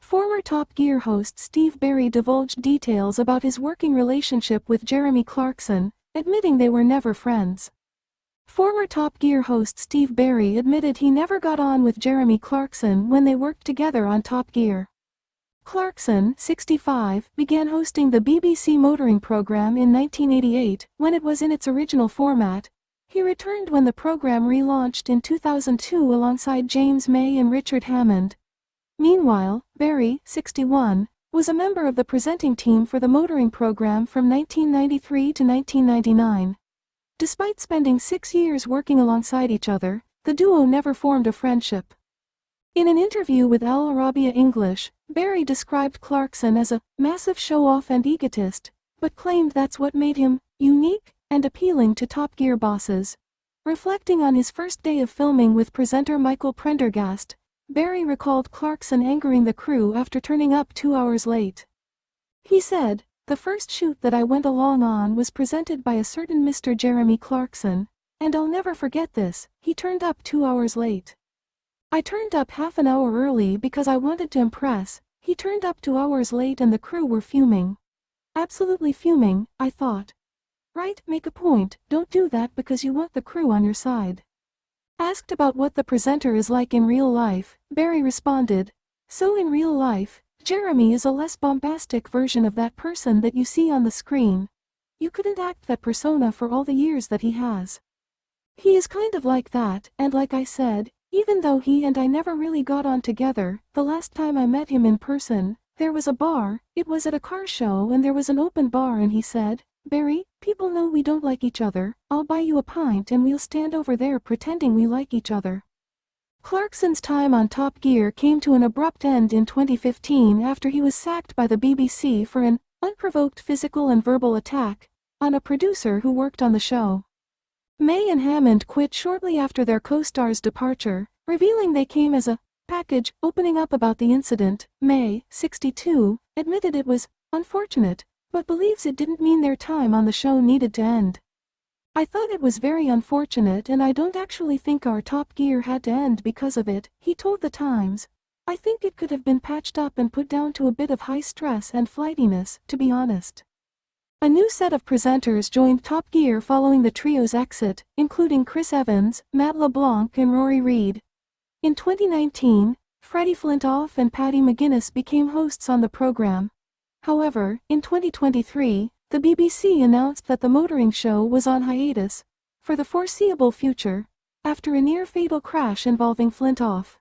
Former Top Gear host Steve Berry divulged details about his working relationship with Jeremy Clarkson, admitting they were never friends. Former Top Gear host Steve Berry admitted he never got on with Jeremy Clarkson when they worked together on Top Gear. Clarkson, 65, began hosting the BBC motoring program in 1988 when it was in its original format. He returned when the program relaunched in 2002 alongside James May and Richard Hammond. Meanwhile, Berry, 61, was a member of the presenting team for the motoring program from 1993 to 1999. Despite spending 6 years working alongside each other, the duo never formed a friendship. In an interview with Al Arabiya English, Berry described Clarkson as a massive show-off and egotist, but claimed that's what made him unique and appealing to Top Gear bosses. Reflecting on his first day of filming with presenter Michael Prendergast, Berry recalled Clarkson angering the crew after turning up 2 hours late. He said, "The first shoot that I went along on was presented by a certain Mr. Jeremy Clarkson, and I'll never forget this, he turned up 2 hours late. I turned up half an hour early because I wanted to impress, he turned up 2 hours late and the crew were fuming. Absolutely fuming, I thought. Right, make a point, don't do that because you want the crew on your side." Asked about what the presenter is like in real life, Berry responded, "So in real life, Jeremy is a less bombastic version of that person that you see on the screen. You couldn't act that persona for all the years that he has. He is kind of like that, and like I said, even though he and I never really got on together, the last time I met him in person, there was a bar, it was at a car show and there was an open bar and he said, 'Berry, people know we don't like each other, I'll buy you a pint and we'll stand over there pretending we like each other.'" Clarkson's time on Top Gear came to an abrupt end in 2015 after he was sacked by the BBC for an unprovoked physical and verbal attack on a producer who worked on the show. May and Hammond quit shortly after their co-star's departure, revealing they came as a package. Opening up about the incident, May, 62, admitted it was unfortunate, but believes it didn't mean their time on the show needed to end. "I thought it was very unfortunate and I don't actually think our Top Gear had to end because of it," he told The Times. "I think it could have been patched up and put down to a bit of high stress and flightiness, to be honest." A new set of presenters joined Top Gear following the trio's exit, including Chris Evans, Matt LeBlanc and Rory Reid. In 2019, Freddie Flintoff and Paddy McGuinness became hosts on the program. However, in 2023, the BBC announced that the motoring show was on hiatus for the foreseeable future after a near-fatal crash involving Flintoff.